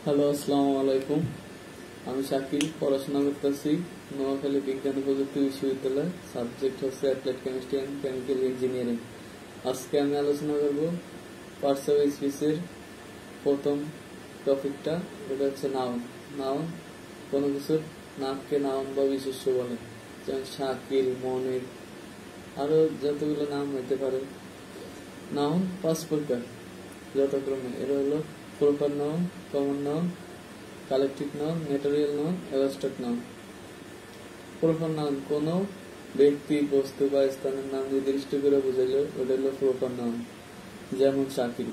Hello, আসসালামু আলাইকুম। আমি শাকিল, পড়াশোনা করতেছি নোয়াখালী বিজ্ঞান ও প্রযুক্তি বিশ্ববিদ্যালয়। সাবজেক্ট হচ্ছে applied chemistry and chemical engineering. আজকে আমি আলোচনা করব পার্টস অফ স্পিচের প্রথম টপিকটা। এটা হচ্ছে নাউন। নাউন কোনো কিছুর নামকে নাউন বা বিশেষ্য বলে, যেমন শাকিল, মনির, আরো যতগুলো নাম হইতে পারে। নাউন 5 প্রকার যথাক্রমে। এরা হলো proper noun, common noun, collective noun, material noun, abstract noun. Proper noun কোনো ব্যক্তি, বস্তু বা স্থানের নাম নির্দিষ্ট করে বুঝাইলে ওটা হলো প্রপার নাউন, যেমন শাকিল।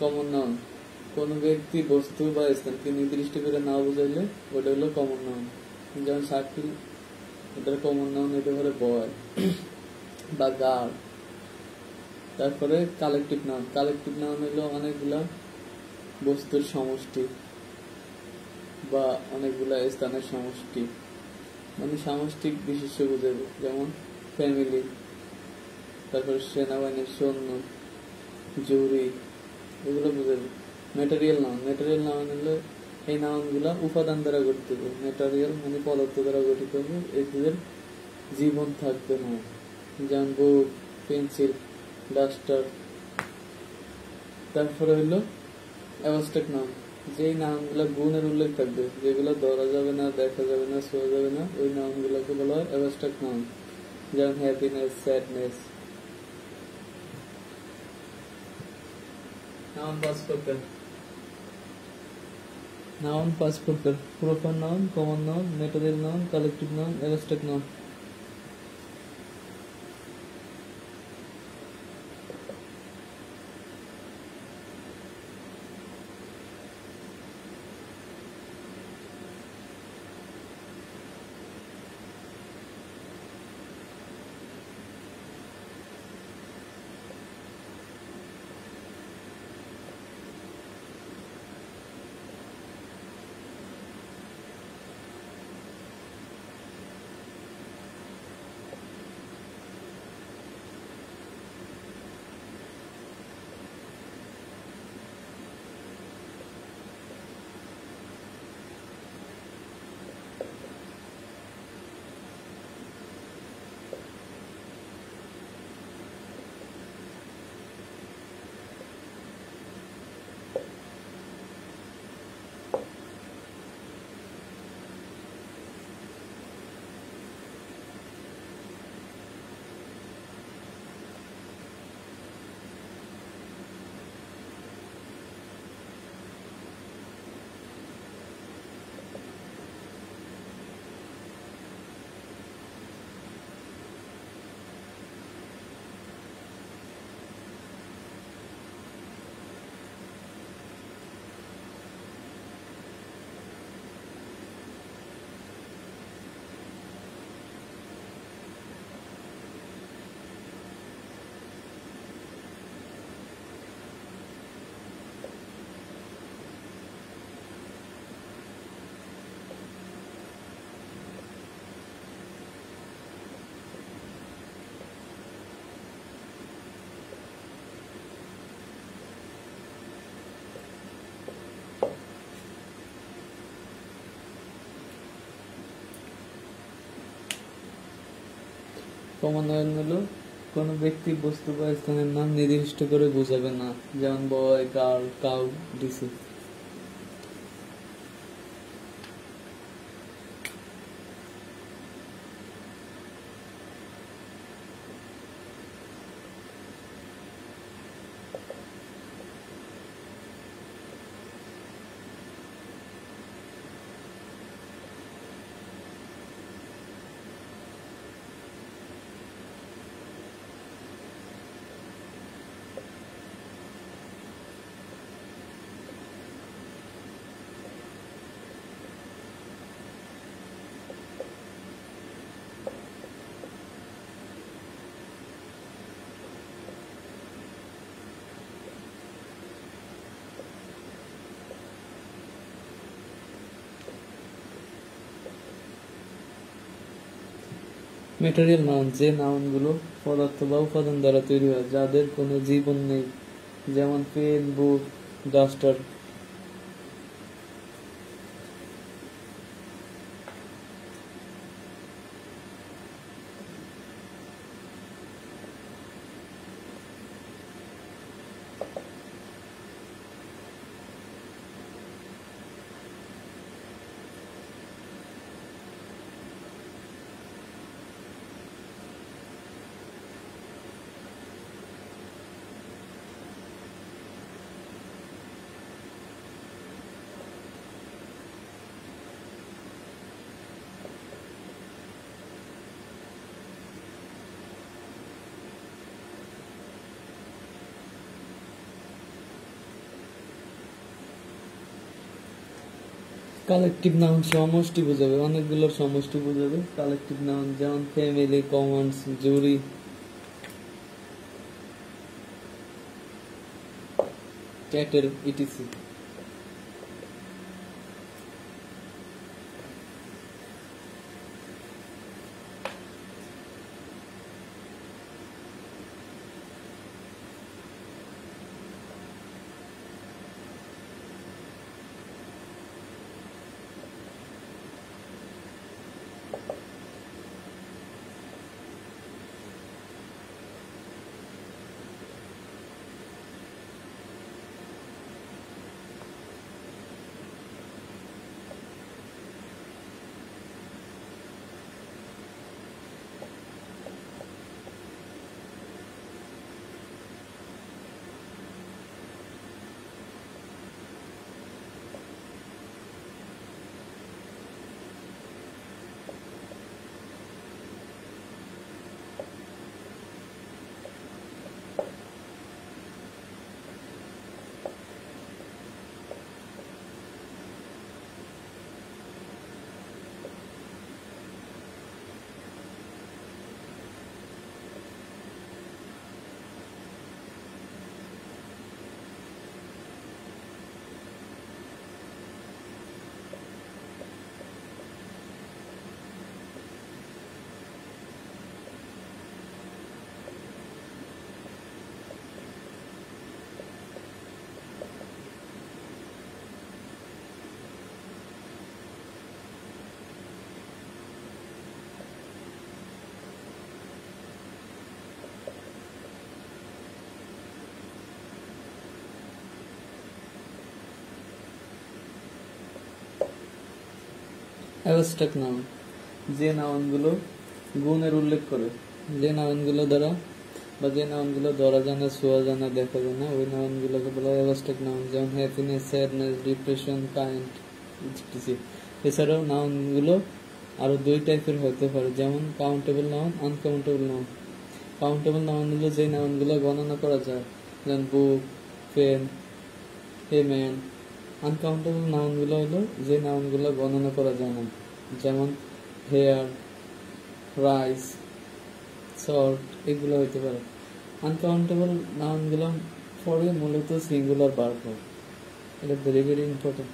কমন নাউন কোনো ব্যক্তি, বস্তু বা স্থানকে নির্দিষ্ট করে না বুঝাইলে ওটা হলো কমন নাউন, যেমন শাকিল এটার কমন নাউন হতে পারে বয় বা গার্ড। তারপরে কালেকটিভ নাউন। কালেকটিভ নাউন হলো অনেকগুলা বস্তুর সমষ্টি বা অনেকগুলা স্থানের সমষ্টি, মানে সামষ্টিক বিশেষ্য বোঝাবে, যেমন ফ্যামিলি, তারপর সেনাবাহিনীর সৈন্য, জুরি, এগুলো বোঝাবে। Material noun. ম্যাটেরিয়াল নাউন হলো এই নাউন গুলা উপাদান দ্বারা গঠিত হবে। ম্যাটেরিয়াল মানে পদার্থ দ্বারা গঠিত হবে, এদের জীবন থাকবে না, যেমন বুক, পেন্সিল, ডাস্টার। তারপরে হলো অ্যাবস্ট্রাক্ট নাউন। যেই নাউনগুলো গুণের উল্লেখ থাকবে, যেগুলো ধরা যাবে না, দেখা যাবে না, ছোঁয়া যাবে না, ওই নাউনগুলোকে বলা হয় অ্যাবস্ট্রাক্ট নাউন, যেমন হ্যাপিনেস, স্যাডনেস। নাউন 5 প্রকার। নাউন 5 প্রকার: proper noun, common noun, material noun, collective noun, abstract noun. Common noun হলো কোনো ব্যক্তি, বস্তু বা স্থানের নাম নির্দিষ্ট করে বোঝাবে না, যেমন boy, girl, cow, DC. Material noun যে নাউনগুলো পদার্থ বা উপাদান দ্বারা তৈরি হয়, যাদের কোনো জীবন নেই, যেমন পেন, বুক, ডাস্টার। কালেকটিভ নাউন সমষ্টি বোঝাবে, অনেকগুলোর সমষ্টি বোঝাবে কালেকটিভ নাউন, যেমন ফ্যামিলি, কমন্স, জুরি, ক্যাটেল, ইটিসি। অ্যাবস্ট্রাক্ট নাউন, যে নাউনগুলো গুণের উল্লেখ করে, যে নাউনগুলো দ্বারা বা যে নাউনগুলো ধরা যায় না, ছোঁয়া যায় না, দেখা যায় না, ওই নাউনগুলোকে বলা হয় অ্যাবস্ট্রাক্ট নাউন, যেমন হ্যাপিনেস, স্যাডনেস, ডিপ্রেশন, কাইন্ড, ইত্যাদি। এছাড়াও নাউনগুলো আরো দুই টাইপের হতে পারে, যেমন countable noun, uncountable noun. Countable noun হলো যে নাউনগুলো গণনা করা যায়, যেমন বুক, পেন, এ ম্যান। আনকাউন্টেবল নাউনগুলো হলো যে নাউনগুলো গণনা করা যায় না, যেমন হেয়ার, রাইস, সল্ট, এগুলো হইতে পারে। আনকাউন্টেবল নাউনগুলো পরে মূলত সিঙ্গুলার ভার্ব হয়, এটা very very important.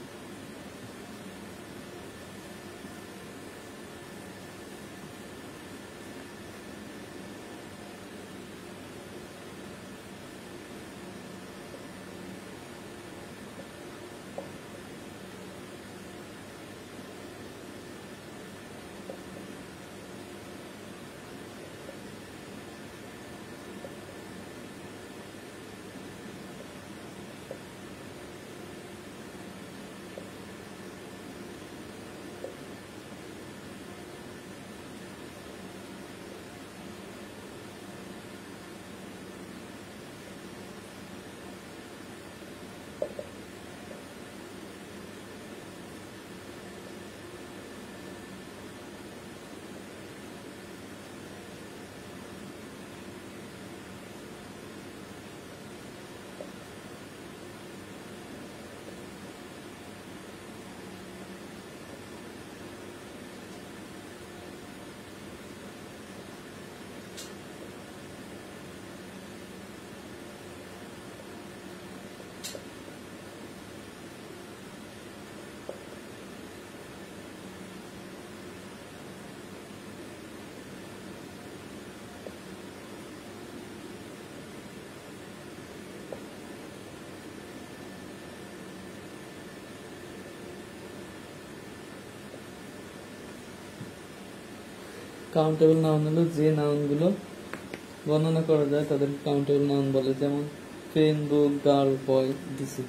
Countable noun হলো যে নাউনগুলো গণনা করা যায় তাদের কাউন্টেবল নাউন বলে, যেমন পেন, বুক, গার্ল, বয়, ডিসি।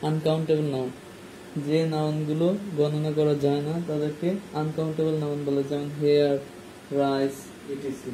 আনকাউন্টেবল নাউন, যে নাউনগুলো গণনা করা যায় না তাদেরকে আনকাউন্টেবল নাউন বলে, যেমন হেয়ার, রাইস, ইটিসি।